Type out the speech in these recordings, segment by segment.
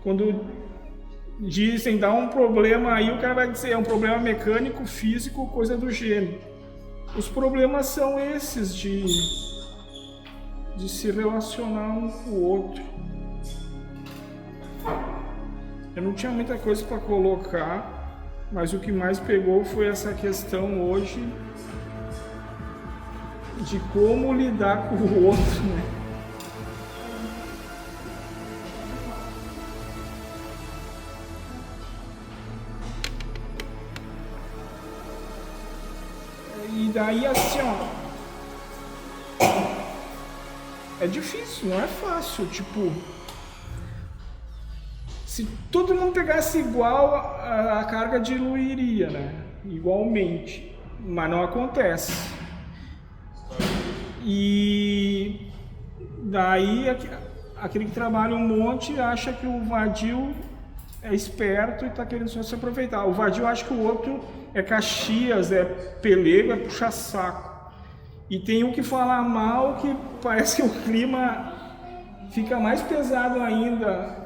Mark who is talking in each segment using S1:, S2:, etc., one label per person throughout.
S1: Quando dizem dá um problema aí, o cara vai dizer é um problema mecânico, físico, coisa do gênero. Os problemas são esses de se relacionar um com o outro. Eu não tinha muita coisa para colocar, mas o que mais pegou foi essa questão hoje de como lidar com o outro, né? E daí assim, ó, é difícil, não é fácil, tipo, se todo mundo pegasse igual, a carga diluiria, né? Igualmente, mas não acontece. E daí aquele que trabalha um monte acha que o vadio é esperto e está querendo só se aproveitar. O vadio acha que o outro é Caxias, é pelego, é puxa-saco. E tem um que fala mal que parece que o clima fica mais pesado ainda,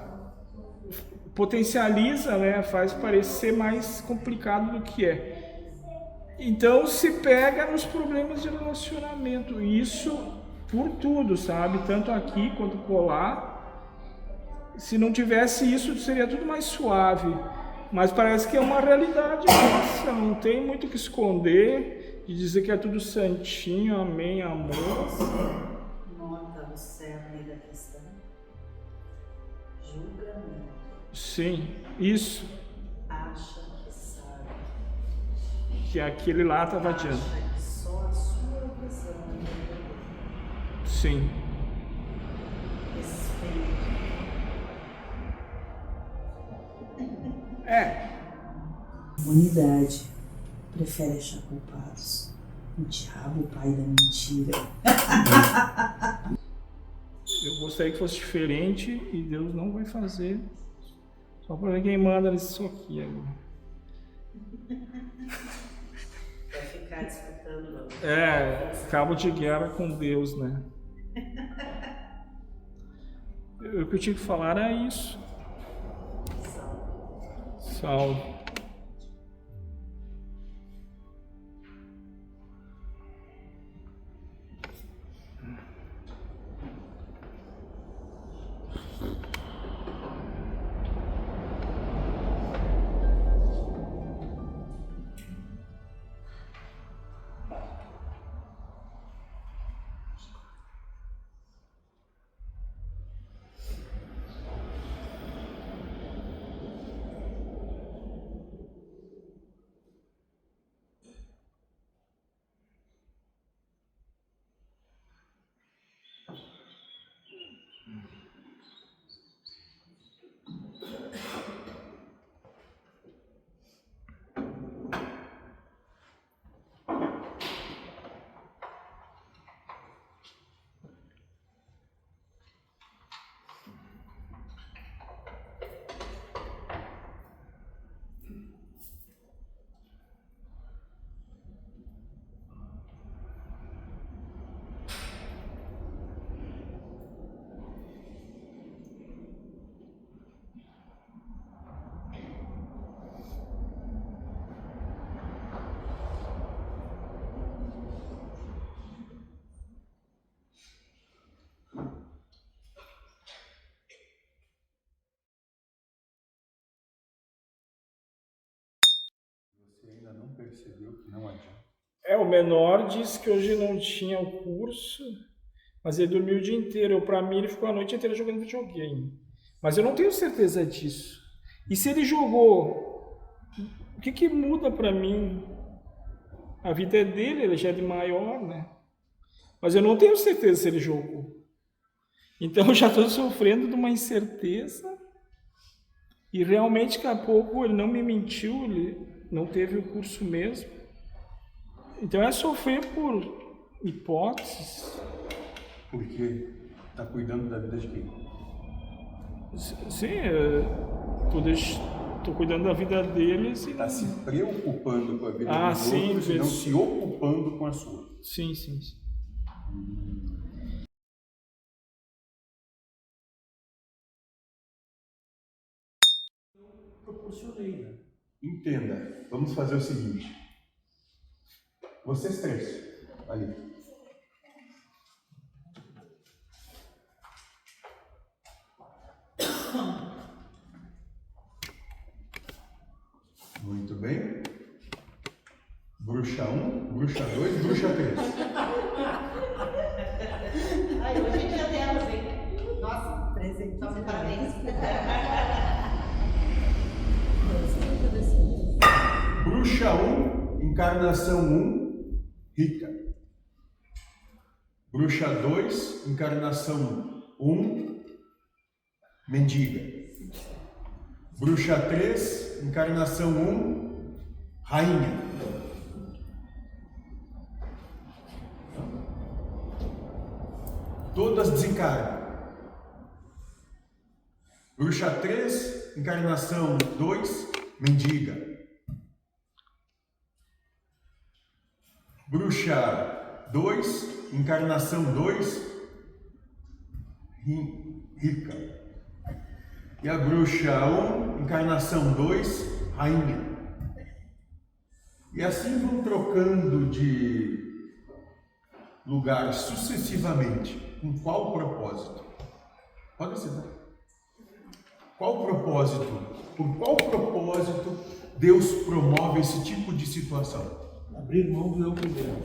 S1: potencializa, né? Faz parecer mais complicado do que é. Então se pega nos problemas de relacionamento, isso por tudo, sabe? Tanto aqui quanto colar. Se não tivesse isso, seria tudo mais suave. Mas parece que é uma realidade nossa, não tem muito o que esconder, de dizer que é tudo santinho, amém, amor.
S2: Nota o cerne da questão. Julgamento.
S1: Sim, isso.
S2: Acha que sabe.
S1: Que aquele lá estava adiante.
S2: Acha que só a sua visão é verdadeira.
S1: Sim.
S2: Respeito. Humanidade prefere achar culpados. O diabo, o pai da mentira.
S1: Eu gostaria que fosse diferente e Deus não vai fazer. Só para ver quem manda nisso aqui agora.
S2: Vai ficar disputando.
S1: Cabo de guerra com Deus, né? O que eu tinha que falar era isso. Salve.
S3: Você ainda não percebeu que não adianta?
S1: O menor disse que hoje não tinha o curso, mas ele dormiu o dia inteiro. Para mim, ele ficou a noite inteira jogando videogame. Mas eu não tenho certeza disso. E se ele jogou, o que muda para mim? A vida é dele, ele já é de maior, né? Mas eu não tenho certeza se ele jogou. Então eu já estou sofrendo de uma incerteza. E realmente, daqui a pouco, ele não me mentiu, ele não teve o curso mesmo. Então é sofrer por hipóteses.
S3: Porque está cuidando da vida de quem?
S1: Sim, estou cuidando da vida deles e...
S3: Está se preocupando com a vida dos
S1: sim,
S3: outros e não se ocupando com a sua.
S1: Sim, sim, sim.
S4: proporcionei, né?
S3: Entenda, vamos fazer o seguinte. Vocês três, ali. Muito bem. Bruxa 1, bruxa 2, bruxa 3.
S5: Ai, hoje é dia delas, hein? Nossa,
S2: Presente.
S5: só me parabéns.
S3: Bruxa 1, encarnação 1, rica. Bruxa 2, encarnação 1, mendiga. Bruxa 3, encarnação 1, rainha. Todas desencarnam. Bruxa 3, encarnação 2, mendiga. Bruxa 2, encarnação 2, rica. E a bruxa 1, encarnação 2, rainha. E assim vão trocando de lugar sucessivamente. Com qual propósito? Pode ser, né? Qual propósito? Por qual propósito Deus promove esse tipo de situação?
S4: Abrir mão do eu primeiro.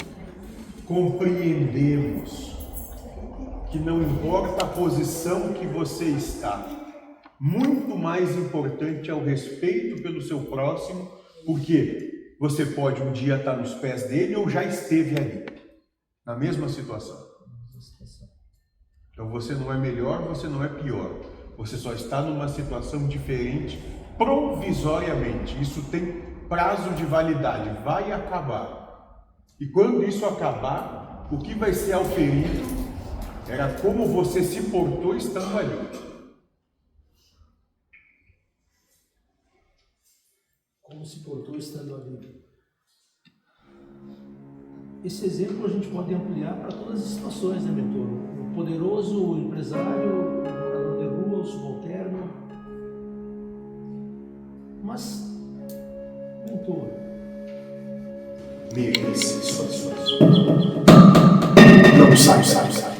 S3: Compreendemos que não importa a posição que você está, muito mais importante é o respeito pelo seu próximo, porque você pode um dia estar nos pés dele ou já esteve ali, na mesma situação. Então você não é melhor, você não é pior. Você só está numa situação diferente provisoriamente. Isso tem prazo de validade, vai acabar. E quando isso acabar, o que vai ser auferido era como você se portou estando ali.
S4: Como se portou estando ali. Esse exemplo a gente pode ampliar para todas as situações, né, mentor? O poderoso, o empresário, o morador de rua, o subalterno. Mas, mentor,
S6: Merece suas não sai.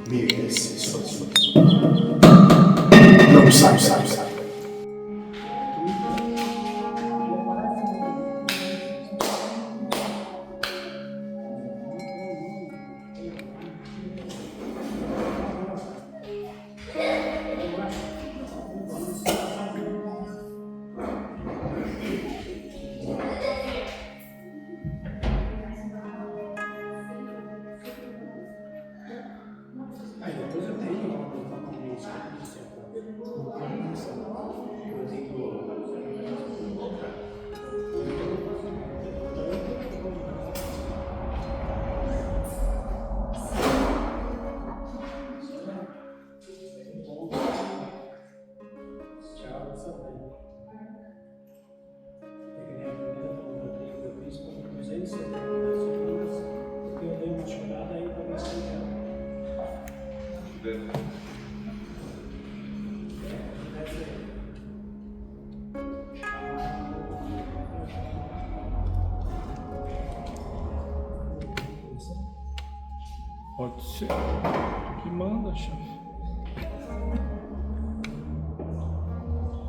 S6: Merece suas não sai.
S4: aí depois eu tenho uma tendência
S1: Pode ser. Que manda, chefe.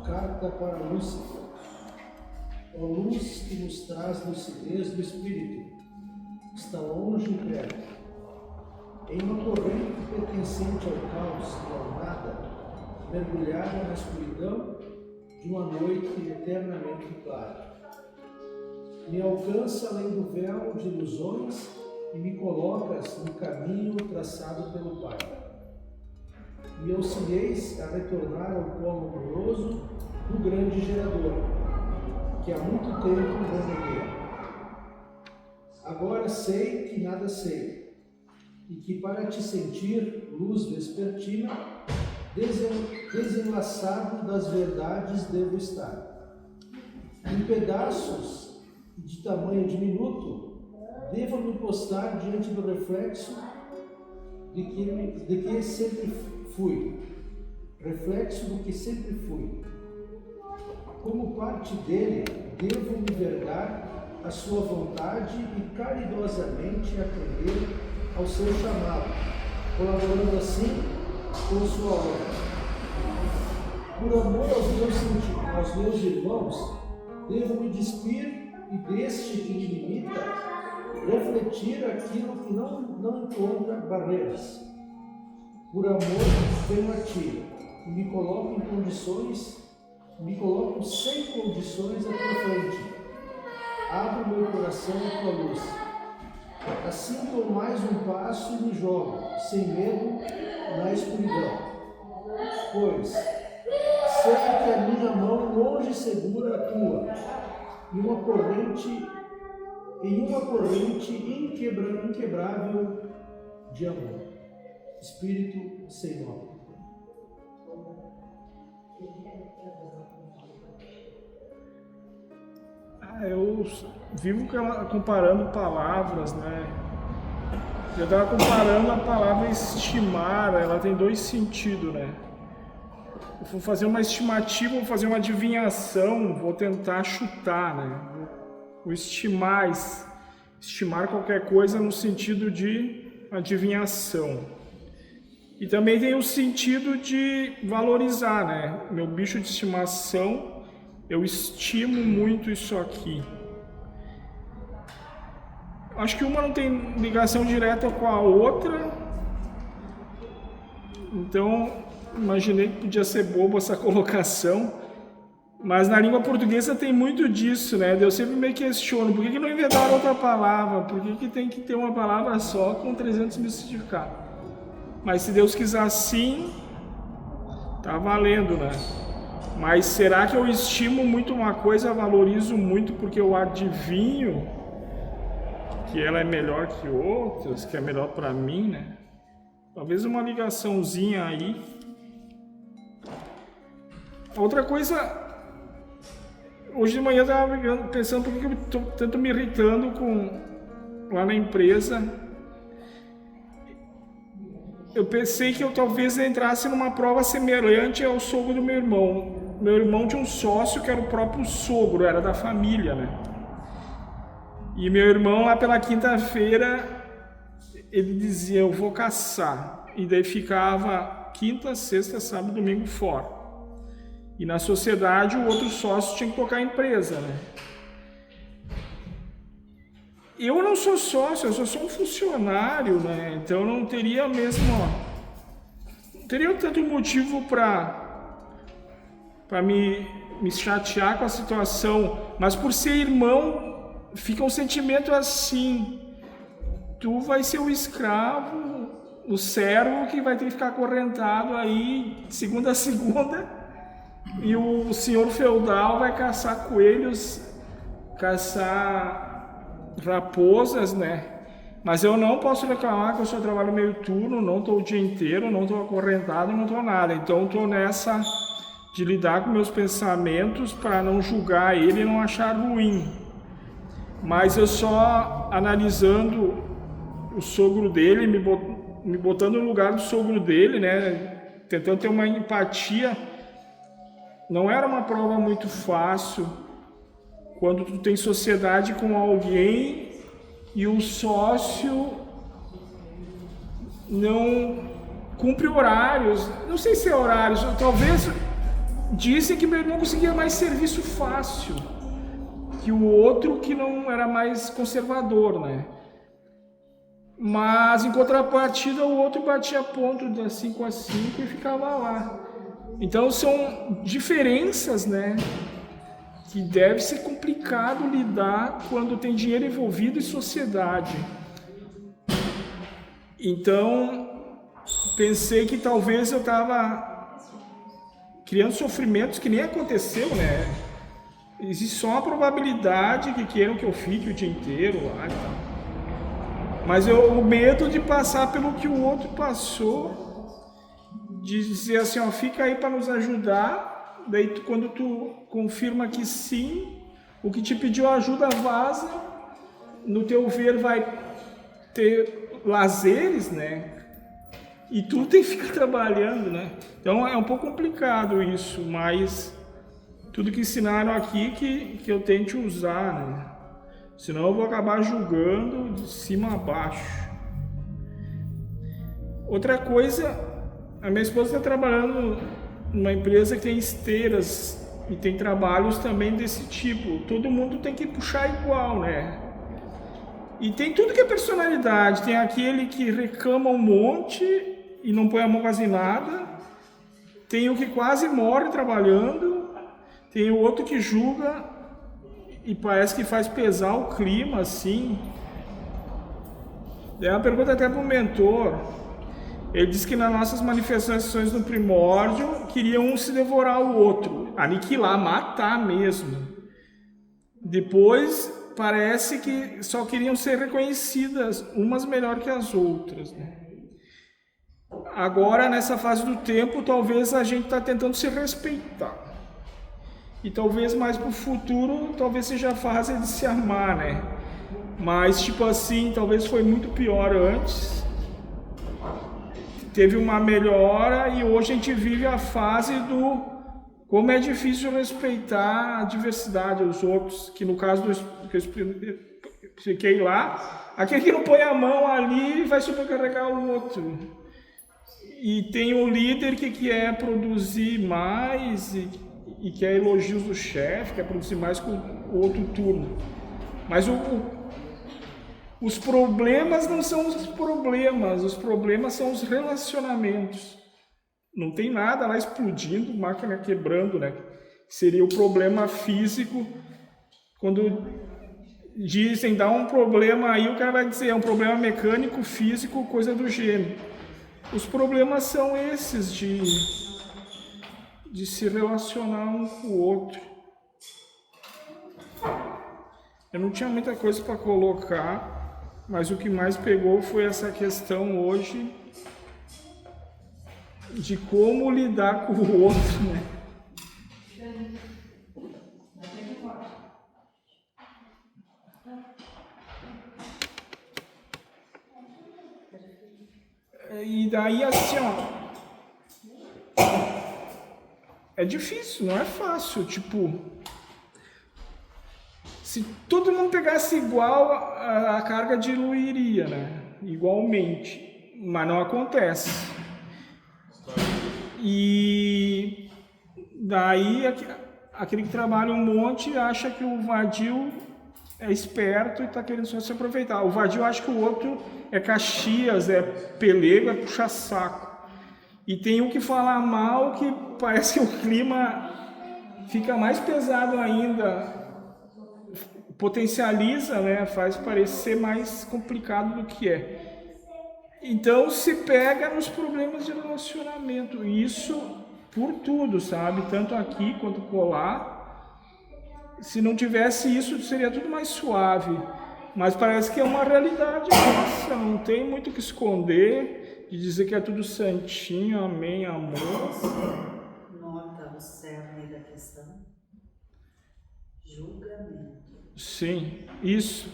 S4: Carta para Lúcifer. Ó luz que nos traz lucidez do espírito, está longe e perto. Em uma corrente pertencente ao caos e ao nada, mergulhada na escuridão de uma noite eternamente clara. Me alcança além do véu de ilusões e me colocas no caminho traçado pelo Pai. Me auxilieis a retornar ao colo amoroso do grande gerador, que há muito tempo reneguei. Agora sei que nada sei, e que para te sentir, luz vespertina, desenlaçado das verdades devo estar. Em pedaços de tamanho diminuto, devo me postar diante do reflexo de que sempre fui. Reflexo do que sempre fui. como parte dele, devo me vergar à sua vontade e caridosamente atender ao seu chamado, colaborando assim com sua obra. Por amor aos meus irmãos, devo me despir e deste que me limita, refletir aquilo que não encontra barreiras. Por amor venho a ti e me coloco sem condições à tua frente. Abro meu coração à tua luz. Assim dou mais um passo e me jogo, sem medo, na escuridão. Pois sei que a minha mão longe segura a tua, em uma corrente inquebrável de amor. Espírito sem nome.
S1: Eu vivo comparando palavras, né? Eu estava comparando a palavra estimar, ela tem dois sentidos, né? Eu vou fazer uma estimativa, vou fazer uma adivinhação, vou tentar chutar, né? Vou estimar qualquer coisa no sentido de adivinhação. E também tem o sentido de valorizar, né? Meu bicho de estimação, eu estimo muito isso aqui. Acho que uma não tem ligação direta com a outra, então imaginei que podia ser bobo essa colocação, mas na língua portuguesa tem muito disso, né? Eu sempre me questiono, por que não inventaram outra palavra? Por que tem que ter uma palavra só com 300 mil significados? Mas se Deus quiser assim, tá valendo, né? Mas será que eu estimo muito uma coisa, valorizo muito porque eu adivinho que ela é melhor que outras, que é melhor para mim, né? Talvez uma ligaçãozinha aí. Outra coisa, hoje de manhã eu estava pensando por que eu estou tanto me irritando lá na empresa. Eu pensei que eu talvez entrasse numa prova semelhante ao sogro do meu irmão. Meu irmão tinha um sócio que era o próprio sogro, era da família, né? E meu irmão lá pela quinta-feira, ele dizia, eu vou caçar. E daí ficava quinta, sexta, sábado, domingo fora. E na sociedade o outro sócio tinha que tocar a empresa, né? Eu não sou sócio, eu sou só um funcionário, né? Então eu não teria mesmo, não teria tanto motivo para me chatear com a situação, mas por ser irmão, fica um sentimento assim, tu vai ser o escravo, o servo que vai ter que ficar acorrentado aí segunda a segunda, e o senhor feudal vai caçar coelhos, caçar raposas, né? Mas eu não posso reclamar que eu só trabalho meio turno, não estou o dia inteiro, não estou acorrentado, não estou nada. Então estou nessa de lidar com meus pensamentos para não julgar ele e não achar ruim. Mas eu só analisando o sogro dele, me botando no lugar do sogro dele, né? Tentando ter uma empatia. Não era uma prova muito fácil quando tu tem sociedade com alguém e o sócio não cumpre horários, não sei se é horários, talvez dizem que meu irmão conseguia mais serviço fácil que o outro que não era mais conservador, né? Mas em contrapartida o outro batia ponto de 5 a 5 e ficava lá. Então são diferenças, né? Que deve ser complicado lidar quando tem dinheiro envolvido em sociedade. Então, pensei que talvez eu estava criando sofrimentos que nem aconteceu, né? Existe só uma probabilidade que queiram que eu fique o dia inteiro lá e tal. Mas o medo de passar pelo que o outro passou, de dizer assim, ó, fica aí para nos ajudar. Daí quando tu confirma que sim, o que te pediu ajuda vaza, no teu ver vai ter lazeres, né? E tu tem que ficar trabalhando, né? Então é um pouco complicado isso, mas tudo que ensinaram aqui que eu tente usar, né? Senão eu vou acabar julgando de cima a baixo. Outra coisa, a minha esposa está trabalhando numa empresa que tem esteiras e tem trabalhos também desse tipo. Todo mundo tem que puxar igual, né? E tem tudo que é personalidade. Tem aquele que reclama um monte e não põe a mão quase em nada. Tem o que quase morre trabalhando. Tem o outro que julga e parece que faz pesar o clima, assim. Daí uma pergunta até para o mentor. Ele disse que nas nossas manifestações no primórdio, queria um se devorar o outro, aniquilar, matar mesmo. Depois, parece que só queriam ser reconhecidas, umas melhor que as outras, né? Agora, nessa fase do tempo, talvez a gente está tentando se respeitar. E talvez mais para o futuro, talvez seja a fase de se amar, né? Mas, tipo assim, talvez foi muito pior antes. Teve uma melhora e hoje a gente vive a fase do como é difícil respeitar a diversidade dos outros, que no caso que eu expliquei lá, aquele que não põe a mão ali vai sobrecarregar o outro. E tem o líder que quer produzir mais e quer elogios do chefe, quer produzir mais com o outro turno. Mas os problemas não são os problemas são os relacionamentos. Não tem nada lá explodindo, máquina quebrando, né? Seria o problema físico. Quando dizem, dá um problema aí, o cara vai dizer, é um problema mecânico, físico, coisa do gênero. Os problemas são esses de se relacionar um com o outro. Eu não tinha muita coisa para colocar. Mas o que mais pegou foi essa questão hoje de como lidar com o outro, né? E daí assim, ó, é difícil, não é fácil, tipo... Se todo mundo pegasse igual, a carga diluiria, né? Igualmente. Mas não acontece. E daí, aquele que trabalha um monte acha que o vadio é esperto e está querendo só se aproveitar. O vadio acha que o outro é Caxias, é pelego, é puxa-saco. E tem um que fala mal que parece que o clima fica mais pesado ainda. Potencializa, né, faz parecer mais complicado do que é. Então se pega nos problemas de relacionamento, e isso por tudo, sabe? Tanto aqui quanto colar. Se não tivesse isso, seria tudo mais suave. Mas parece que é uma realidade nossa, não tem muito o que esconder, de dizer que é tudo santinho, amém, amor.
S2: Nota o cerne da questão. Julgamento.
S1: Sim, isso.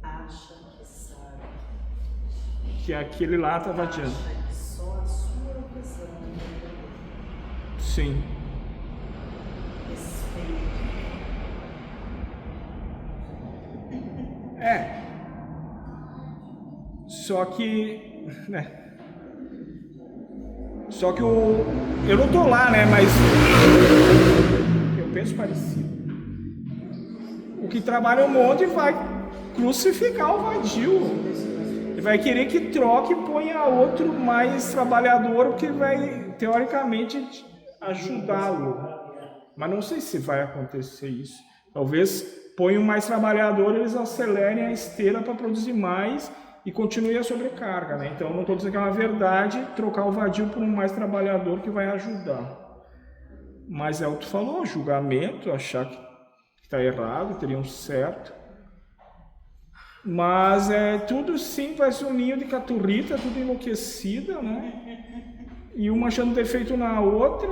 S2: Acha que sabe.
S1: Que aquele lá estava adiando.
S2: Acha que só a sua visão é verdadeira.
S1: Sim.
S2: Respeito.
S1: É. Só que, né? Só que eu não tô lá, né? Mas eu penso parecido. O que trabalha um monte vai crucificar o vadio. Ele vai querer que troque e ponha outro mais trabalhador, porque vai, teoricamente, ajudá-lo. Mas não sei se vai acontecer isso. Talvez ponham mais trabalhador, eles acelerem a esteira para produzir mais e continue a sobrecarga, né? Então, não estou dizendo que é uma verdade trocar o vadio por um mais trabalhador que vai ajudar. Mas é o que tu falou, julgamento, achar que está errado, teriam certo. Mas tudo sim vai ser um ninho de caturrita, tudo enlouquecida, né? E uma achando defeito na outra.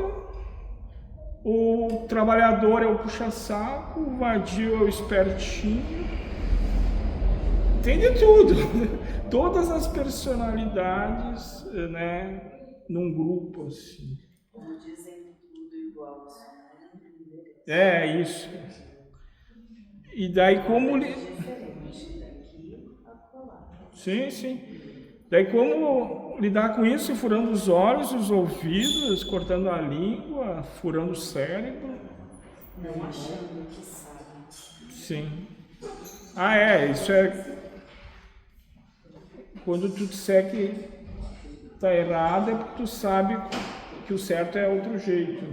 S1: O trabalhador é o puxa-saco, o vadio é o espertinho. Tem de tudo. Todas as personalidades, né? Num grupo assim.
S2: Como dizem, tudo igual, só não é endereço.
S1: É, isso. E daí como...
S2: Diferente daqui a colar.
S1: Sim, sim. Daí como lidar com isso? Furando os olhos, os ouvidos, cortando a língua, furando o cérebro.
S2: Não achando que sabe.
S1: Sim. Ah, isso é... Quando tu disser que tá errado, é porque tu sabe que o certo é outro jeito.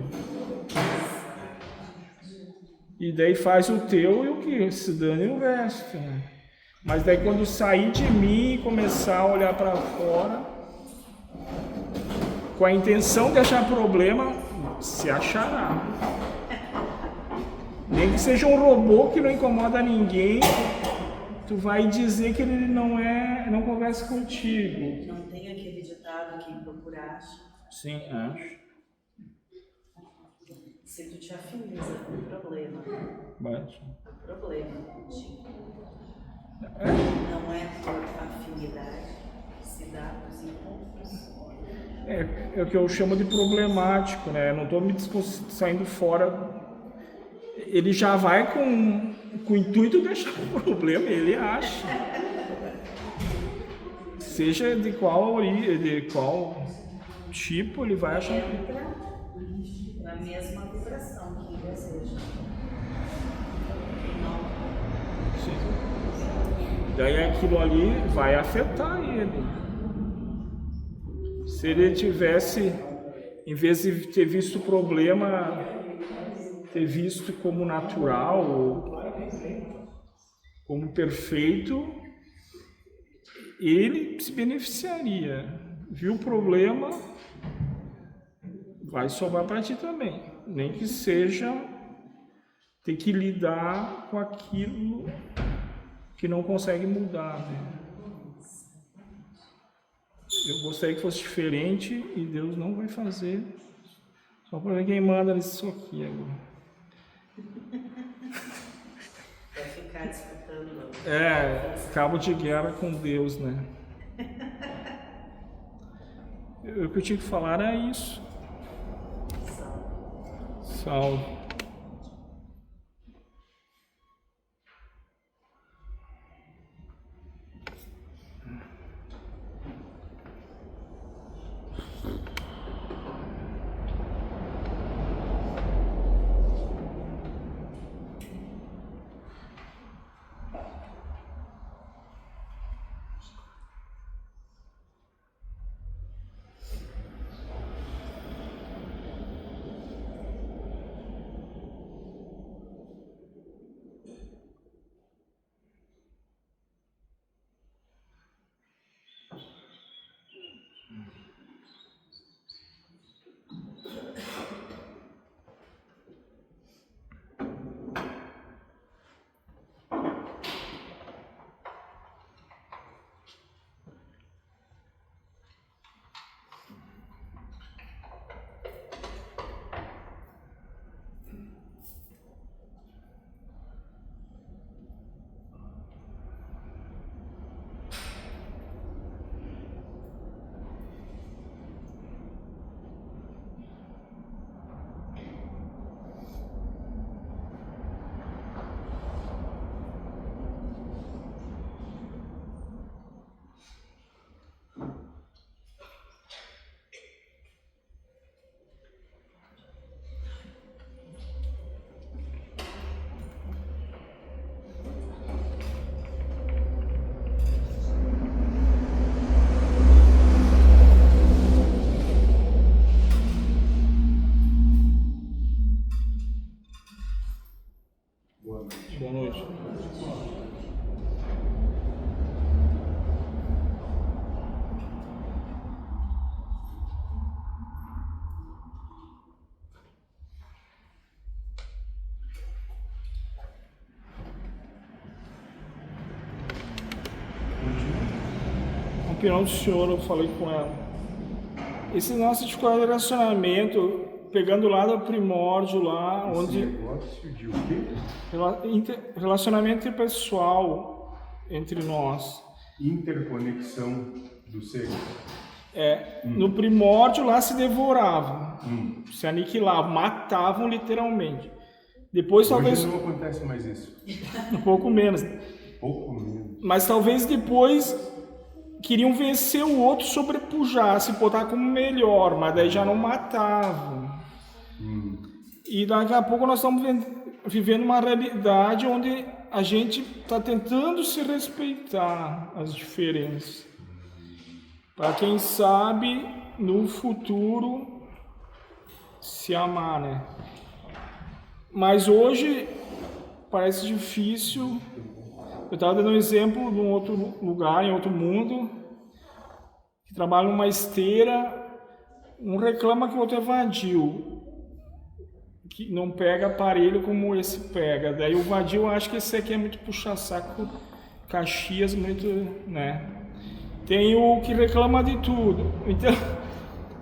S1: E daí faz o teu e o que se dane o resto, né? Mas daí quando sair de mim e começar a olhar para fora, com a intenção de achar problema, se achará. Nem que seja um robô que não incomoda ninguém, tu vai dizer que ele não conversa contigo.
S2: Não tem aquele ditado que procura acha.
S1: Sim, acho.
S2: Se tu te afiniza com o problema,
S1: Bate.
S2: o problema contigo. Não é por afinidade que se dá os encontros.
S1: É o que eu chamo de problemático, né? Eu não estou me saindo fora. Ele já vai com o intuito de achar um problema, ele acha. Seja de qual origem, de qual tipo, ele vai achar.
S2: Entra na mesma vibração que deseja. E não
S1: Sim. Daí aquilo ali vai afetar ele. Se ele tivesse, em vez de ter visto o problema, ter visto como natural, ou como perfeito, ele se beneficiaria. Viu o problema, vai sobrar para ti também. Nem que seja ter que lidar com aquilo que não consegue mudar, né? Eu gostaria que fosse diferente e Deus não vai fazer. Só para ver quem manda nisso aqui agora.
S2: vai ficar disputando.
S1: Cabo de guerra com Deus, né? O que eu tinha que falar é isso. Salve. Boa noite. A opinião do senhor, eu falei com ela. Esse nosso tipo de relacionamento, pegando lá do primórdio, lá onde...
S3: Negócio de o quê?
S1: Relacionamento interpessoal entre nós.
S3: Interconexão do ser.
S1: No primórdio lá se devoravam, se aniquilavam, matavam literalmente. Depois talvez
S3: Hoje não acontece mais isso.
S1: um pouco menos.
S3: Pouco menos.
S1: Mas talvez depois queriam vencer o outro, sobrepujar, se botar como melhor, mas daí já não matavam. E daqui a pouco nós estamos vivendo uma realidade onde a gente está tentando se respeitar as diferenças. Para quem sabe, no futuro, se amar, né? Mas hoje parece difícil. Eu estava dando um exemplo de um outro lugar, em outro mundo, que trabalha numa esteira, um reclama que o outro é vadio, que não pega aparelho como esse pega. Daí o vadio acha que esse aqui é muito puxa-saco, Caxias, muito, né? Tem o que reclama de tudo. Então,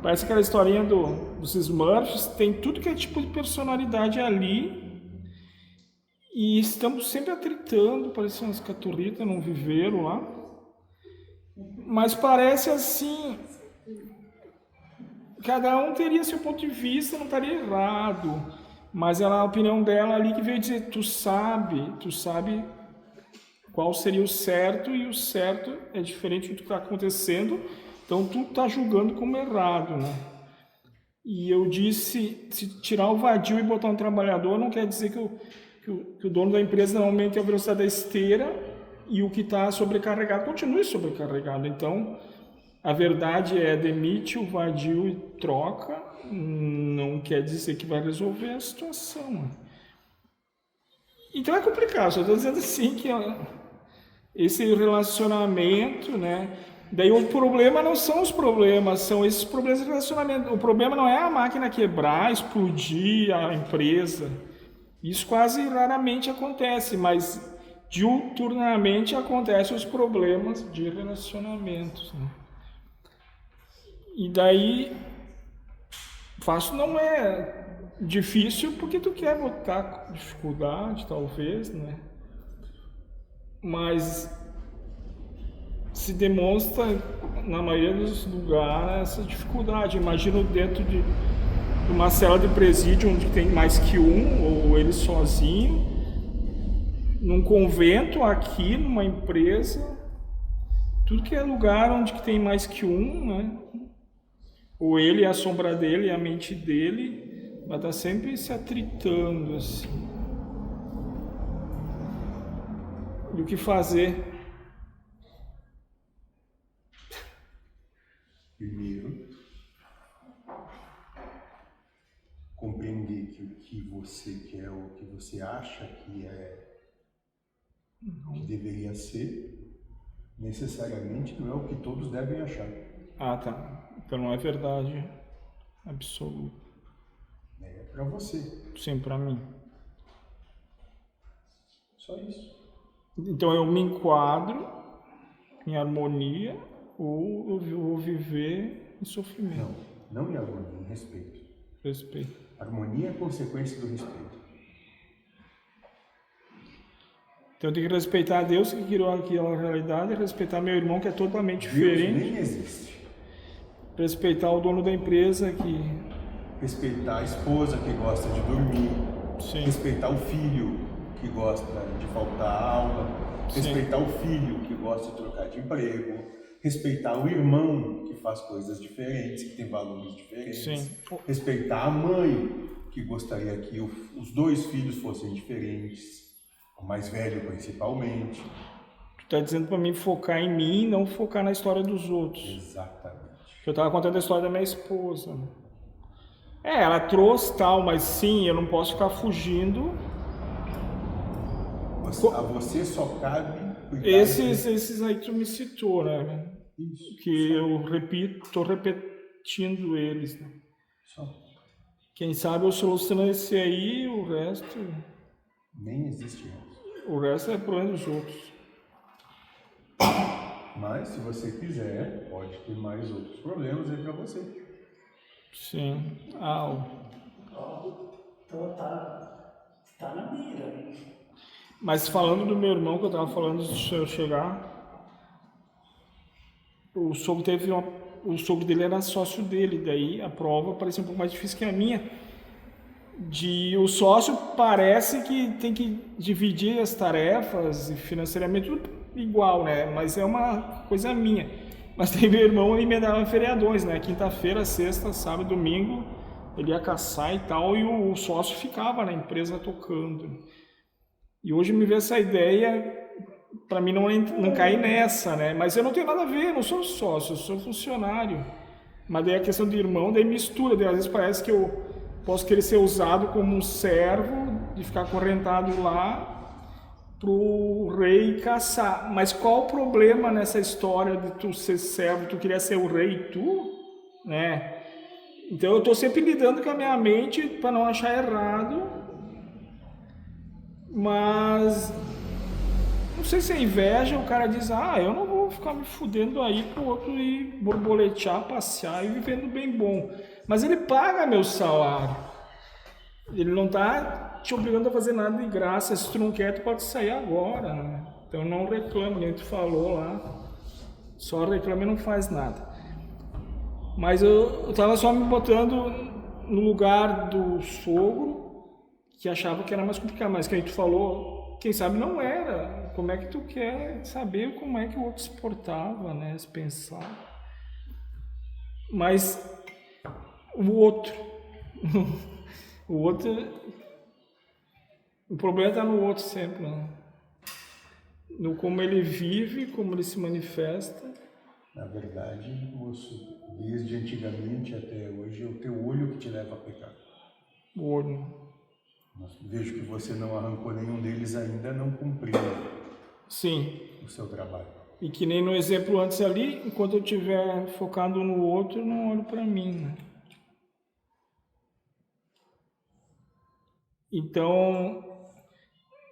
S1: parece aquela historinha dos Smurfs, tem tudo que é tipo de personalidade ali. E estamos sempre atritando, parece umas caturritas num viveiro lá. Mas parece assim, cada um teria seu ponto de vista, não estaria errado. Mas a opinião dela ali que veio dizer, tu sabe qual seria o certo, e o certo é diferente do que está acontecendo, então tu está julgando como errado, né? E eu disse, se tirar o vadio e botar um trabalhador, não quer dizer que o dono da empresa não aumente a velocidade da esteira e o que está sobrecarregado continue sobrecarregado. Então, a verdade é demite o vadio e troca, não quer dizer que vai resolver a situação. Então é complicado, só estou dizendo assim que esse relacionamento, né? Daí o problema não são os problemas, são esses problemas de relacionamento. O problema não é a máquina quebrar, explodir a empresa. Isso quase raramente acontece, mas diuturnamente acontecem os problemas de relacionamentos, né? E daí, fácil não é, difícil porque tu quer botar dificuldade, talvez, né? Mas se demonstra, na maioria dos lugares, essa dificuldade. Imagino dentro de uma cela de presídio onde tem mais que um, ou ele sozinho, num convento aqui, numa empresa, tudo que é lugar onde tem mais que um, né? Ou ele, a sombra dele, a mente dele, vai estar sempre se atritando, assim. E o que fazer?
S3: Primeiro, compreender que o que você quer, o que você acha que que deveria ser, necessariamente não é o que todos devem achar.
S1: Ah, tá. Então não é verdade absoluta.
S3: É para você.
S1: Sim, para mim.
S3: Só isso.
S1: Então eu me enquadro em harmonia ou eu vou viver em sofrimento?
S3: Não em harmonia, em respeito.
S1: Respeito.
S3: Harmonia é consequência do respeito.
S1: Então eu tenho que respeitar a Deus que criou aquela realidade, respeitar meu irmão que é totalmente
S3: Deus
S1: diferente.
S3: nem existe.
S1: Respeitar o dono da empresa que...
S3: Respeitar a esposa que gosta de dormir.
S1: Sim.
S3: Respeitar o filho que gosta de faltar à aula.
S1: Sim.
S3: Respeitar o filho que gosta de trocar de emprego. Respeitar o irmão que faz coisas diferentes, que tem valores diferentes.
S1: Sim.
S3: Respeitar a mãe que gostaria que os dois filhos fossem diferentes. O mais velho principalmente.
S1: Tu tá dizendo para mim focar em mim e não focar na história dos outros.
S3: Exatamente.
S1: Eu tava contando a história da minha esposa. Ela trouxe tal, mas sim, eu não posso ficar fugindo.
S3: A você só cabe cuidar
S1: Esses aí que tu me citou, né?
S3: Isso.
S1: Que eu tô repetindo eles. Né?
S3: Só.
S1: Quem sabe eu soluciono esse aí, o resto
S3: Nem existe isso.
S1: o resto é problema dos outros.
S3: Mas, se você quiser, pode ter mais outros problemas aí para você.
S1: Sim.
S4: Então tá na mira.
S1: Mas falando do meu irmão, que eu tava falando antes de eu chegar, o sogro dele era sócio dele, daí a prova parecia um pouco mais difícil que a minha. o sócio parece que tem que dividir as tarefas e financeiramente tudo igual, né? Mas é uma coisa minha. Mas tem meu irmão, ele me dava feriadões, né? Quinta-feira, sexta, sábado, domingo, ele ia caçar e tal, e o sócio ficava na empresa tocando. E hoje me veio essa ideia, para mim não cair nessa, né? Mas eu não tenho nada a ver, eu não sou sócio, eu sou funcionário. Mas daí a questão de irmão, daí mistura, daí às vezes parece que eu posso querer ser usado como um servo, de ficar acorrentado lá pro rei caçar. Mas qual o problema nessa história de tu ser servo, tu queria ser o rei tu, né? Então eu tô sempre lidando com a minha mente para não achar errado, mas não sei se é inveja, o cara diz, eu não vou ficar me fudendo aí pro outro ir borboletear, passear e vivendo bem bom. Mas ele paga meu salário. Ele não tá te obrigando a fazer nada de graça. Se tu não quer, tu pode sair agora, né? Então não reclama, nem tu falou lá. Só reclama e não faz nada. Mas eu tava só me botando no lugar do sogro, que achava que era mais complicado. Mas quem tu falou, quem sabe não era. Como é que tu quer saber como é que o outro se portava, né? Se pensar. Mas o outro... o problema está no outro sempre, né? No como ele vive, como ele se manifesta.
S3: Na verdade, moço, desde antigamente até hoje, é o teu olho que te leva a pecar.
S1: O olho.
S3: Vejo que você não arrancou nenhum deles ainda, não cumpriu
S1: Sim.
S3: o seu trabalho.
S1: E que nem no exemplo antes ali, enquanto eu estiver focado no outro, eu não olho para mim, né? Então,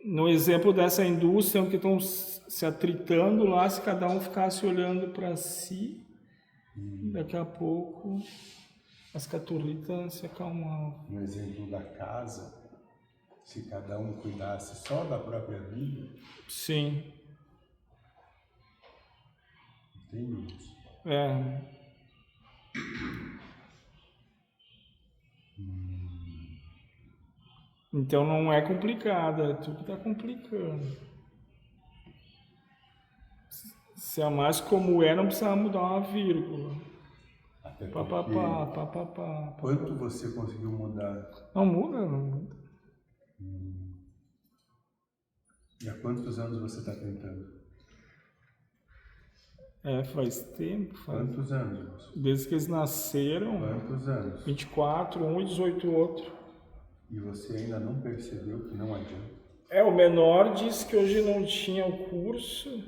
S1: no exemplo dessa indústria, que estão se atritando lá, se cada um ficasse olhando para si, daqui a pouco as caturritas se acalmavam.
S3: No exemplo da casa, se cada um cuidasse só da própria vida,
S1: Sim.
S3: entende isso?
S1: Então não é complicado, é tu que está complicando. Se amasse como é, não precisava mudar uma vírgula.
S3: Até
S1: Papapá,
S3: porque
S1: papapá.
S3: quanto você conseguiu mudar?
S1: Não muda, não muda.
S3: E há quantos anos você está tentando?
S1: Faz tempo.
S3: Quantos anos, moço?
S1: Desde que eles nasceram,
S3: Quantos anos?
S1: 24, um e 18 outro.
S3: E você ainda não percebeu que não adianta?
S1: O menor disse que hoje não tinha o curso,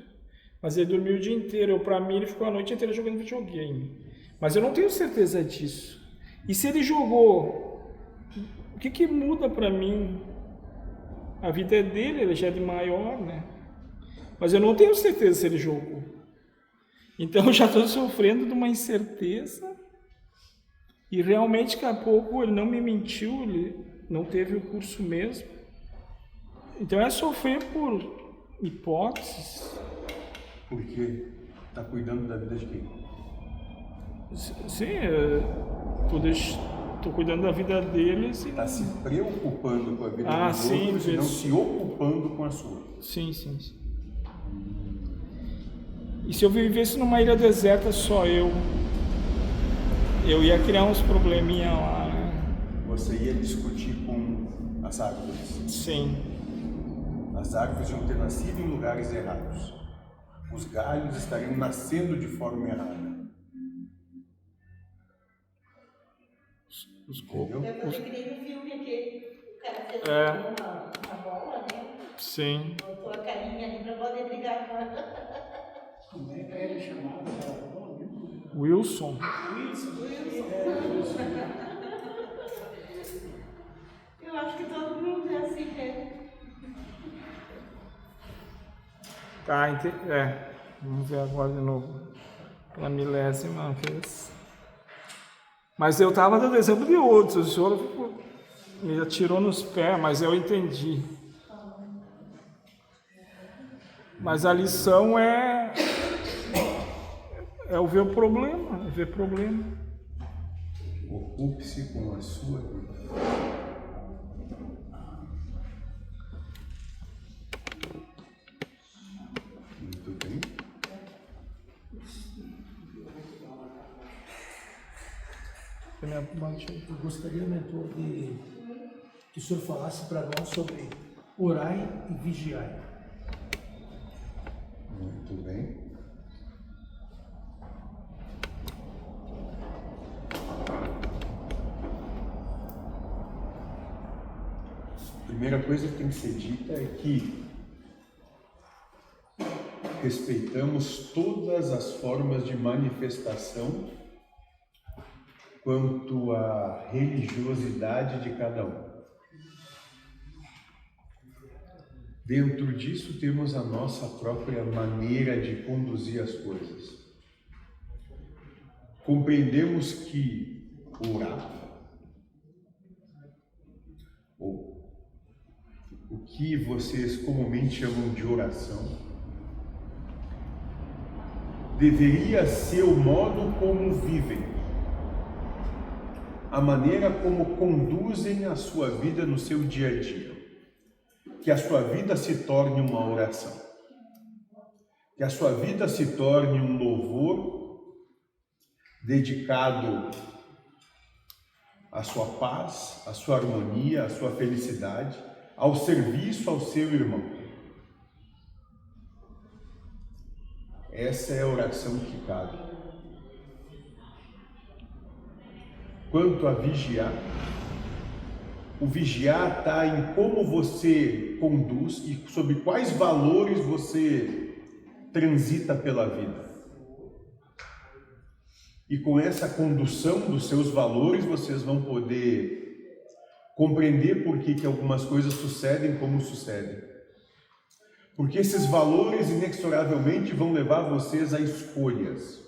S1: mas ele dormiu o dia inteiro. Para mim, ele ficou a noite inteira jogando videogame. Mas eu não tenho certeza disso. E se ele jogou, o que muda para mim? A vida é dele, ele já é de maior, né? Mas eu não tenho certeza se ele jogou. Então eu já estou sofrendo de uma incerteza. E realmente, daqui a pouco, ele não me mentiu, ele não teve o curso mesmo. Então é sofrer por hipóteses.
S3: Por quê? Está cuidando da vida de quem?
S1: Sim, estou cuidando da vida deles e...
S3: Está se preocupando com a vida dos
S1: sim,
S3: outros e não
S1: isso.
S3: se ocupando com a sua.
S1: Sim. E se eu vivesse numa ilha deserta só eu ia criar uns probleminha lá, né?
S3: Você ia discutir com as árvores.
S1: Sim.
S3: As árvores iam ter nascido em lugares errados. Os galhos estariam nascendo de forma errada.
S1: Os cocos.
S5: Vai fazer que nem no filme aquele. O cara fez uma bola, né?
S1: Sim.
S5: Botou a carinha ali pra poder brigar com a...
S4: Como é que ele chamava?
S1: Wilson.
S5: Eu acho que todo mundo é assim, né?
S1: Tá, vamos ver agora de novo. Pela milésima vez. Mas eu estava dando exemplo de outros. O senhor me atirou nos pés, mas eu entendi. Mas a lição é o ver o problema,
S3: Ocupe-se com a sua vida.
S1: minha bate.
S4: Eu gostaria, mentor, que o senhor falasse para nós sobre orai e vigiai.
S3: Muito bem. A primeira coisa que tem que ser dita é que respeitamos todas as formas de manifestação quanto à religiosidade de cada um. Dentro disso temos a nossa própria maneira de conduzir as coisas. Compreendemos que orar, ou o que vocês comumente chamam de oração, deveria ser o modo como vivem, a maneira como conduzem a sua vida no seu dia a dia. Que a sua vida se torne uma oração, que a sua vida se torne um louvor dedicado à sua paz, à sua harmonia, à sua felicidade, ao serviço ao seu irmão. Essa é a oração que cabe. Quanto a vigiar, o vigiar está em como você conduz e sobre quais valores você transita pela vida. E com essa condução dos seus valores, vocês vão poder compreender por que algumas coisas sucedem como sucedem. Porque esses valores inexoravelmente vão levar vocês a escolhas.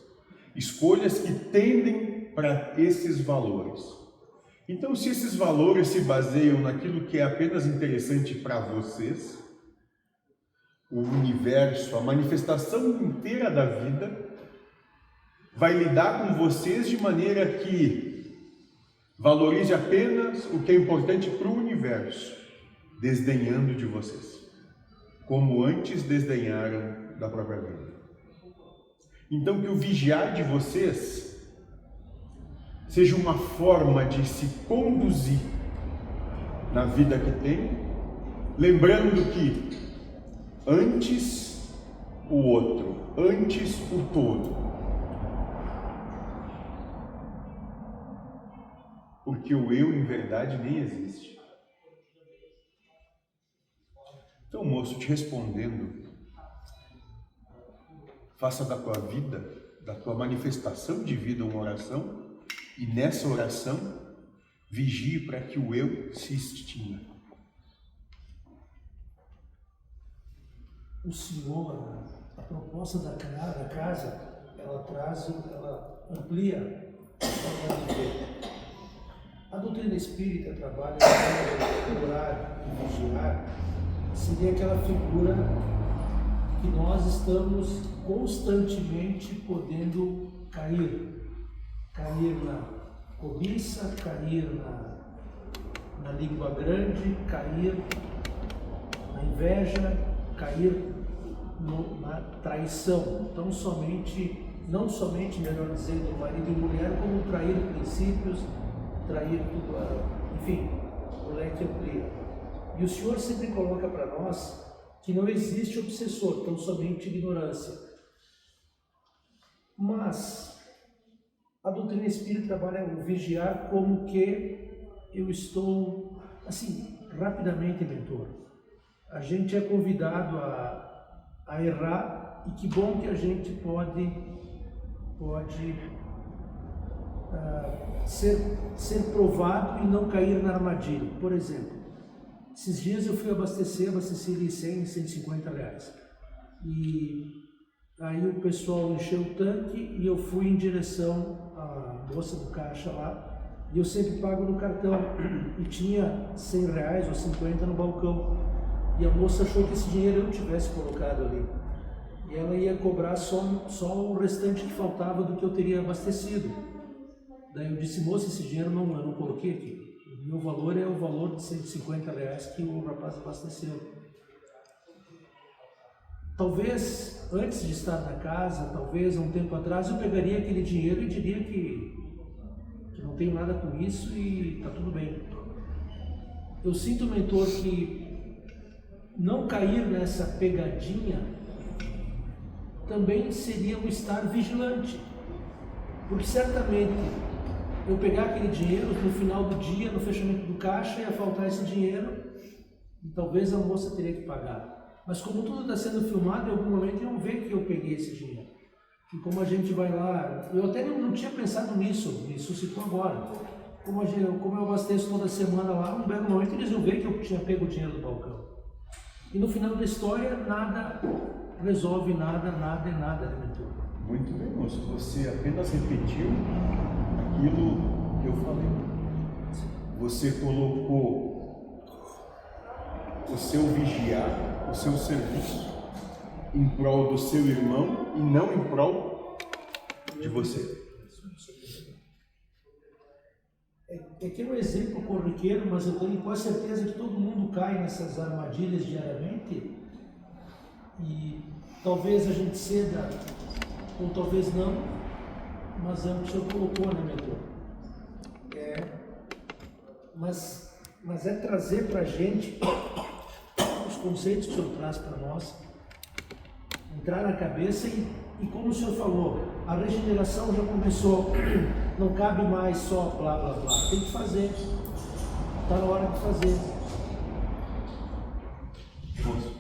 S3: Escolhas que tendem para esses valores. Então, se esses valores se baseiam naquilo que é apenas interessante para vocês, o universo, a manifestação inteira da vida, vai lidar com vocês de maneira que valorize apenas o que é importante para o universo, desdenhando de vocês, como antes desdenharam da própria vida. Então, que o vigiar de vocês seja uma forma de se conduzir na vida que tem, lembrando que antes o outro, antes o todo. Porque o eu, em verdade, nem existe. Então, moço, te respondendo, faça da tua vida, da tua manifestação de vida uma oração, e nessa oração, vigie para que o eu se extinga.
S4: O senhor, a proposta da casa, ela amplia a forma de ver. A doutrina espírita trabalha com orar e vigiar, seria aquela figura que nós estamos constantemente podendo cair na cobiça, cair na língua grande, cair na inveja, cair na traição. Então, não somente, melhor dizendo, marido e mulher, como trair princípios, trair tudo, enfim, o leque amplia. E o Senhor sempre coloca para nós que não existe obsessor, tão somente ignorância. Mas a doutrina espírita trabalha o vigiar como que eu estou, assim, rapidamente, mentor. A gente é convidado a errar, e que bom que a gente pode ser provado e não cair na armadilha. Por exemplo, esses dias eu fui abasteci de 100, 150 reais. E aí o pessoal encheu o tanque e eu fui em direção à moça do caixa lá. E eu sempre pago no cartão. E tinha 100 reais ou 50 no balcão. E a moça achou que esse dinheiro eu tivesse colocado ali. E ela ia cobrar só o restante que faltava do que eu teria abastecido. Daí eu disse, moça, esse dinheiro eu não coloquei aqui. O meu valor é o valor de 150 reais que o rapaz abasteceu. Talvez, antes de estar na casa, talvez há um tempo atrás, eu pegaria aquele dinheiro e diria que não tenho nada com isso e tá tudo bem. Eu sinto, mentor, que não cair nessa pegadinha também seria o estar vigilante. Porque certamente eu pegar aquele dinheiro, no final do dia, no fechamento do caixa, ia faltar esse dinheiro e talvez a moça teria que pagar. Mas como tudo está sendo filmado, em algum momento iam ver que eu peguei esse dinheiro. E como a gente vai lá, eu até não tinha pensado nisso, me suscitou agora. Como eu abasteço toda semana lá, um belo momento eles iam ver que eu tinha pego o dinheiro do balcão. E no final da história, nada resolve nada, nada é nada, mentor.
S3: Muito bem, moço. Você apenas repetiu aquilo que eu falei. Você colocou o seu vigiar, o seu serviço em prol do seu irmão e não em prol de você.
S4: É que é um exemplo corriqueiro, mas eu tenho quase certeza que todo mundo cai nessas armadilhas diariamente e talvez a gente ceda ou talvez não, mas é o que o senhor colocou, né, mentor? Mas é trazer para a gente os conceitos que o senhor traz para nós, entrar na cabeça e como o senhor falou, a regeneração já começou, não cabe mais só blá blá blá, tem que fazer, está na hora de fazer.
S3: Moço,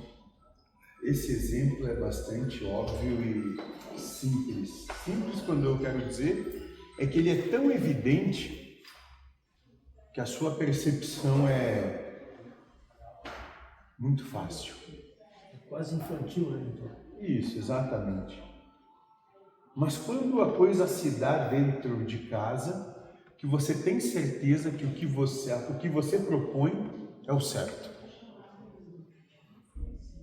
S3: esse exemplo é bastante óbvio e simples. Simples, quando eu quero dizer, é que ele é tão evidente que a sua percepção é muito fácil.
S4: É quase infantil, né, mentor?
S3: Isso, exatamente. Mas quando a coisa se dá dentro de casa, que você tem certeza que o que você propõe é o certo.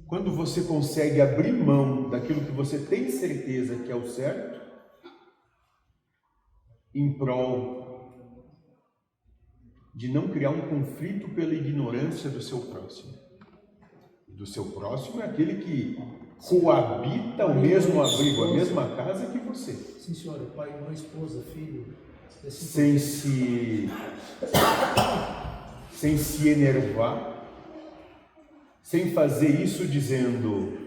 S3: Quando você consegue abrir mão daquilo que você tem certeza que é o certo, em prol de não criar um conflito pela ignorância do seu próximo. Do seu próximo é aquele que coabita o mesmo abrigo, a mesma casa que você.
S4: Sim, senhora, pai, mãe, esposa, filho.
S3: Sem se enervar, sem fazer isso dizendo,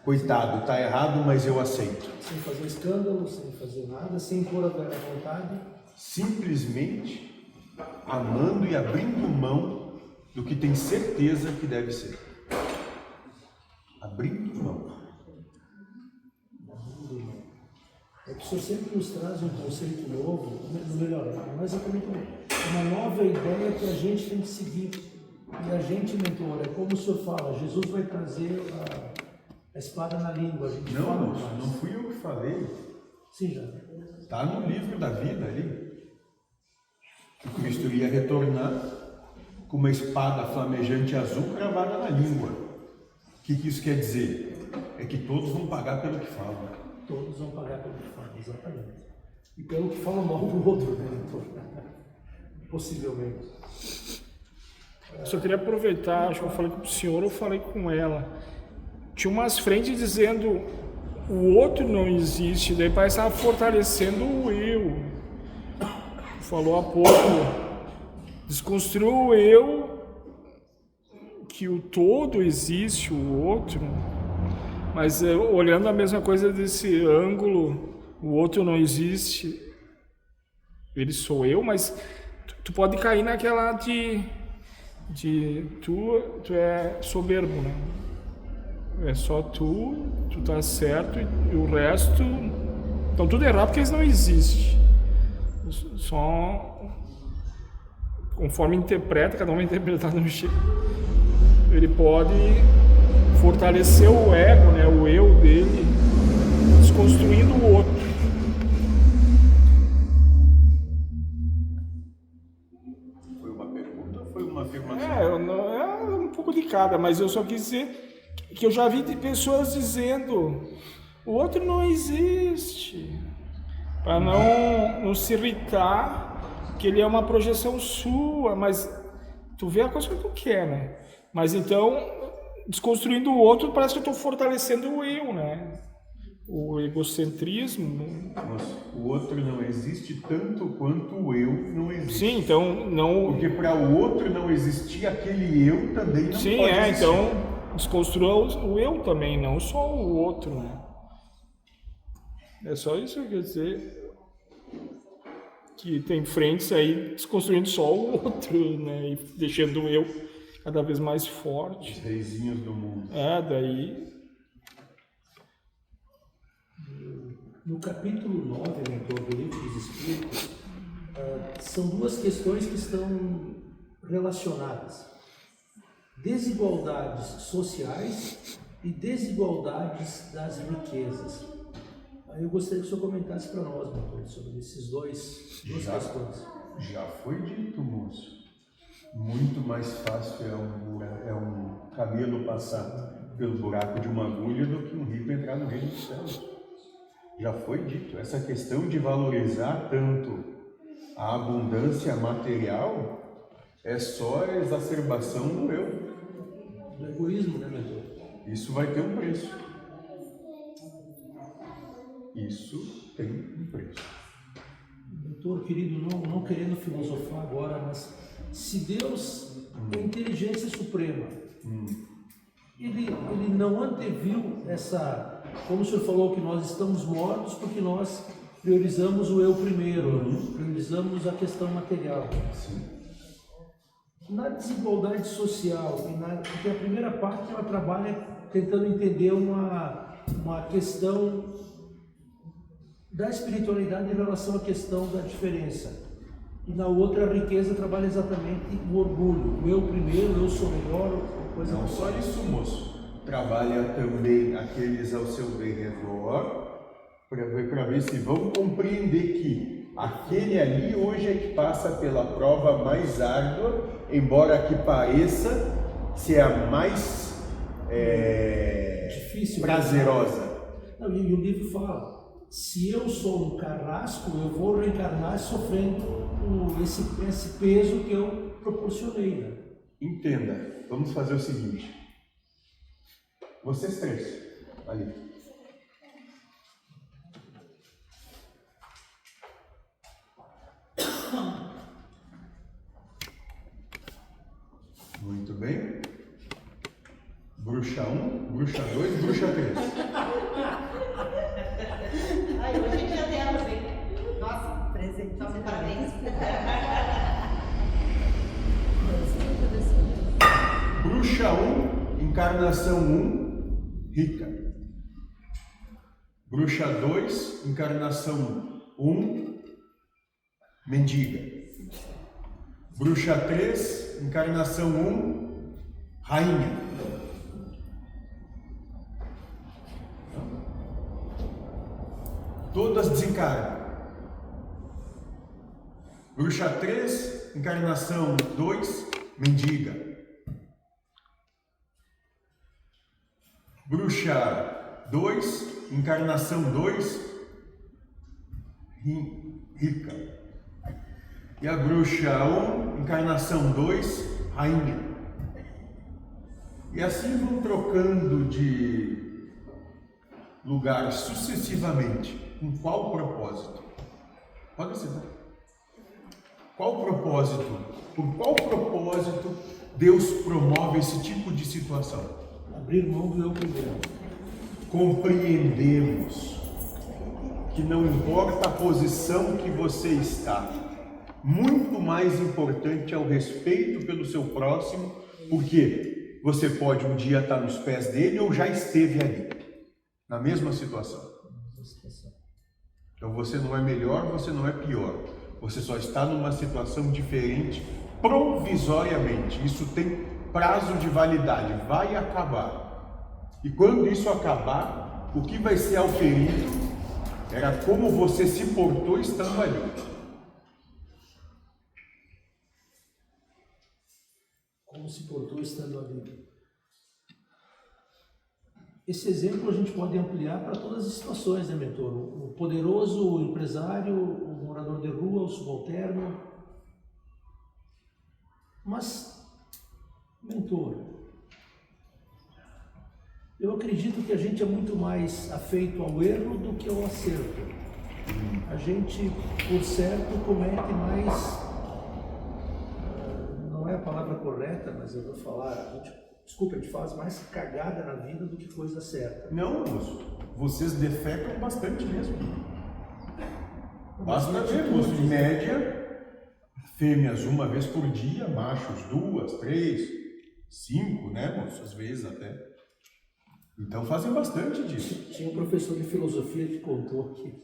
S3: coitado, está errado, mas eu aceito.
S4: Sem fazer escândalo, sem fazer nada, sem impor a vontade.
S3: Simplesmente amando e abrindo mão do que tem certeza que deve ser. Abrindo mão.
S4: É que o senhor sempre nos traz um conceito novo, melhor, não é exatamente uma nova ideia que a gente tem que seguir. E a gente, mentor, é como o senhor fala, Jesus vai trazer a espada na língua. A gente fala mais.
S3: Não fui eu que falei.
S4: Sim, já.
S3: Está no livro da vida ali. Que o Cristo iria retornar com uma espada flamejante azul cravada na língua. O que isso quer dizer? É que todos vão pagar pelo que falam.
S4: Todos vão pagar pelo que falam, exatamente. E pelo que fala mal do outro, né, mentor? Possivelmente.
S1: Eu só queria aproveitar, acho que eu falei com o senhor ou falei com ela. Tinha umas frentes dizendo o outro não existe, daí parece que estava fortalecendo o eu. Falou há pouco, desconstruiu o eu, que o todo existe, o outro, mas olhando a mesma coisa desse ângulo, o outro não existe, ele sou eu, mas tu pode cair naquela de tu é soberbo, né? É só tu tá certo e o resto, então tudo é errado porque eles não existem. Só conforme interpreta, cada um vai interpretar de um jeito. Ele pode fortalecer o ego, né, o eu dele, desconstruindo o outro.
S3: Foi uma pergunta ou foi uma afirmação?
S1: É um pouco de cada, mas eu só quis dizer que eu já vi de pessoas dizendo o outro não existe, para não se irritar, que ele é uma projeção sua, mas tu vê a coisa que tu quer, né? Mas então, desconstruindo o outro, parece que eu estou fortalecendo o eu, né? o egocentrismo.
S3: Nossa, o outro não existe tanto quanto o eu não existe.
S1: Sim, então não.
S3: Porque para o outro não existir, aquele eu também não
S1: Sim,
S3: pode existir.
S1: então desconstrua o eu também, não só o outro, né? É só isso que quer dizer. Que tem frentes aí desconstruindo só o outro, né? E deixando o eu cada vez mais forte.
S3: Os reizinhos do mundo.
S1: Daí.
S4: No capítulo 9, mentor, do Livro dos Espíritos, são duas questões que estão relacionadas. Desigualdades sociais e desigualdades das riquezas. Aí eu gostaria que o senhor comentasse para nós, mentor, sobre esses duas questões.
S3: Já foi dito, moço. Muito mais fácil é um camelo passar pelo buraco de uma agulha do que um rico entrar no reino dos céus. Já foi dito. Essa questão de valorizar tanto a abundância material é só a exacerbação do eu.
S4: Do egoísmo, né, mentor?
S3: Isso vai ter um preço. Isso tem um preço.
S4: Doutor querido, não querendo filosofar agora, mas se Deus é inteligência suprema, ele não anteviu essa, como o senhor falou, que nós estamos mortos porque nós priorizamos o eu primeiro, priorizamos a questão material.
S3: Sim.
S4: Na desigualdade social, porque a primeira parte ela trabalha tentando entender uma questão da espiritualidade em relação à questão da diferença. E na outra, a riqueza trabalha exatamente o orgulho. O eu primeiro, eu sou melhor, coisa
S3: Não só isso, moço. Trabalha também aqueles ao seu redor para ver se vão compreender que aquele ali hoje é que passa pela prova mais árdua, embora que pareça ser a mais
S4: difícil,
S3: prazerosa.
S4: Não, e o livro fala, se eu sou um carrasco, eu vou reencarnar sofrendo esse peso que eu proporcionei. Né?
S3: Entenda, vamos fazer o seguinte. Vocês três, ali. Muito bem. Bruxa 1, bruxa 2, bruxa 3.
S5: Ai, hoje é dia delas, hein? Nossa,
S2: Presente.
S5: então parabéns.
S3: Bruxa 1, encarnação 1, rica. Bruxa 2, encarnação 1, mendiga. Bruxa 3, encarnação 1, rainha. Todas desencarnam. Bruxa 3, encarnação 2, mendiga. Bruxa 2, encarnação 2, rica. E a bruxa 1, encarnação 2, rainha. E assim vão trocando de lugar sucessivamente. Com qual propósito? Pode ser. Qual propósito? Por qual propósito Deus promove esse tipo de situação?
S4: Abrir mão do eu primeiro.
S3: Compreendemos que não importa a posição que você está, muito mais importante é o respeito pelo seu próximo, porque você pode um dia estar nos pés dele ou já esteve ali, na mesma situação. Então você não é melhor, você não é pior. Você só está numa situação diferente provisoriamente. Isso tem prazo de validade, vai acabar. E quando isso acabar, o que vai ser auferido era como você se portou estando ali.
S4: Como se portou estando ali. Esse exemplo a gente pode ampliar para todas as situações, né, mentor? O poderoso, o empresário, o morador de rua, o subalterno. Mas, mentor, Eu acredito que a gente é muito mais afeito ao erro do que ao acerto. A gente, por certo, comete mais, não é a palavra correta, mas eu vou falar, a gente faz mais cagada na vida do que coisa certa.
S3: Não, moço. Vocês defecam bastante mesmo. Basta ver, moço. Em média, fêmeas uma vez por dia, machos 2, 3, 5, né, moço? Às vezes até. Então fazem bastante disso.
S4: Tinha um professor de filosofia que contou que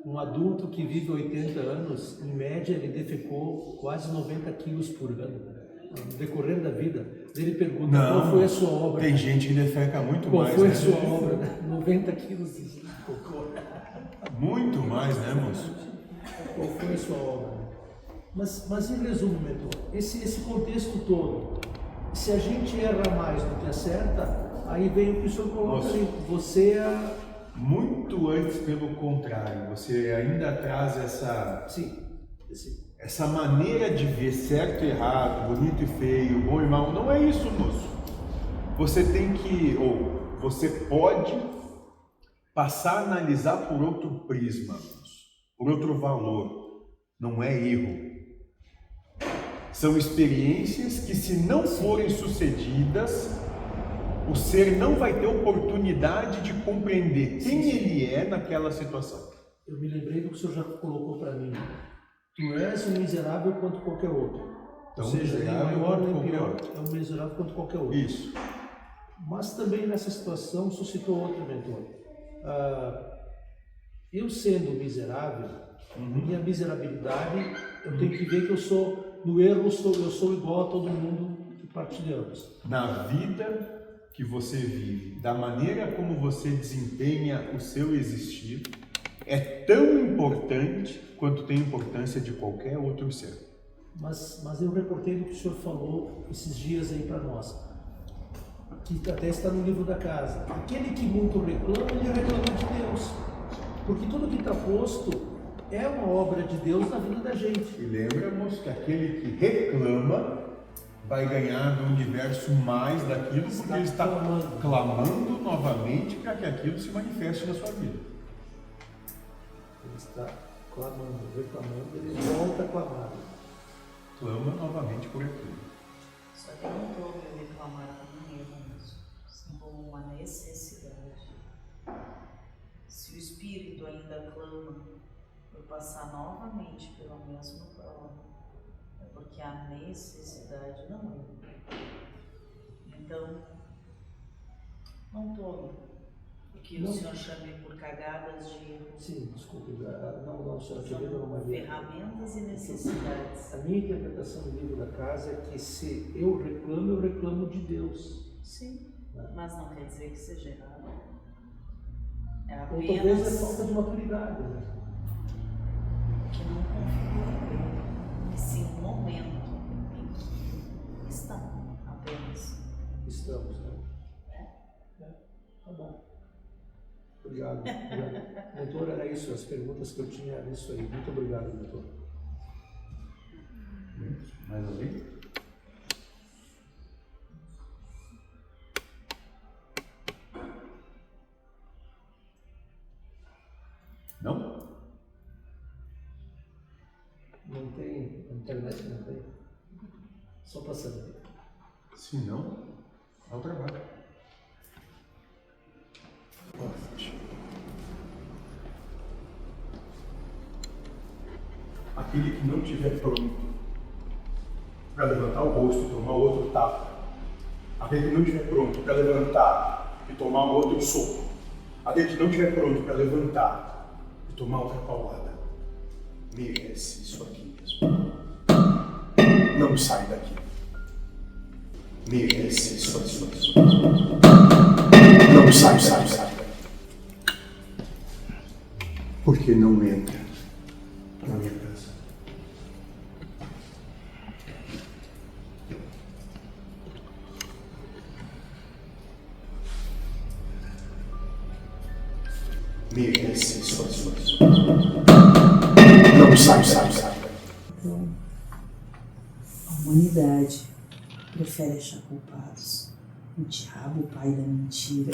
S4: um adulto que vive 80 anos, em média, ele defecou quase 90 quilos por ano. No decorrer da vida, ele pergunta qual foi a sua obra.
S3: Tem gente que defeca muito
S4: Qual
S3: mais.
S4: foi
S3: né?
S4: a sua obra? 90 quilos de cocô.
S3: Muito mais, né, moço?
S4: Qual foi a sua obra? Mas em resumo, mentor, esse contexto todo, se a gente erra mais do que acerta, aí vem o que o senhor coloca ali. Você é...
S3: Muito antes, pelo contrário, você ainda traz essa maneira de ver certo e errado, bonito e feio, bom e mal. Não é isso, moço. Você tem que, ou você pode passar a analisar por outro prisma, moço, por outro valor. Não é erro. São experiências que, se não forem sucedidas, o ser não vai ter oportunidade de compreender quem ele é naquela situação.
S4: Eu me lembrei do que o senhor já colocou para mim. Tu és um miserável quanto qualquer outro.
S3: Então,
S4: ou seja, nem
S3: miserável
S4: maior
S3: quanto
S4: nem
S3: qualquer
S4: pior.
S3: outro.
S4: É um miserável quanto qualquer outro.
S3: Isso.
S4: Mas também nessa situação suscitou outro, mentor. Eu sendo miserável, minha miserabilidade, eu tenho que ver que eu sou, no erro, eu sou igual a todo mundo que partilhamos.
S3: Na vida que você vive, da maneira como você desempenha o seu existir, é tão importante quanto tem importância de qualquer outro ser.
S4: Mas eu reportei do que o senhor falou esses dias aí para nós, que até está no livro da casa. Aquele que muito reclama, ele reclama de Deus. Porque tudo que está posto é uma obra de Deus na vida da gente.
S3: E lembra, moço, que aquele que reclama vai ganhar do universo mais daquilo, porque ele está clamando novamente para que aquilo se manifeste na sua vida.
S4: Ele está clamando, reclamando, ele volta a clamar.
S3: Clama novamente por aquilo.
S2: Só que eu não estou me reclamar como um erro, mas como uma necessidade. Se o espírito ainda clama por passar novamente pelo mesmo prova, é porque a necessidade não é. Então, não tome o que o senhor chame por cagadas de erro.
S4: Sim, desculpe, não, senhora Quevedo, não é
S2: ferramentas e necessidades.
S4: A minha interpretação do livro da casa é que se eu reclamo de Deus.
S2: Sim, mas não quer dizer que seja errado. É
S4: Ou talvez é
S2: apenas
S4: falta de maturidade, né?
S2: que não configura esse momento em que estão apenas.
S4: Estamos, né? Tá bom. Obrigado. Doutor, era isso, as perguntas que eu tinha era isso aí. Muito obrigado, doutor.
S3: Mais alguém? Não?
S4: Não tem internet, não tem? Só para saber.
S3: Se não, ao trabalho. Aquele que não estiver pronto para levantar o rosto e tomar outro tapa, aquele que não estiver pronto para levantar e tomar outro soco, aquele que não estiver pronto para levantar e tomar outra paulada, merece isso aqui mesmo. Não sai daqui. Merece isso aqui. Não sai. Porque não entra na minha casa. Merece isso aqui. Não sai.
S2: A humanidade prefere achar culpados O diabo, pai da mentira.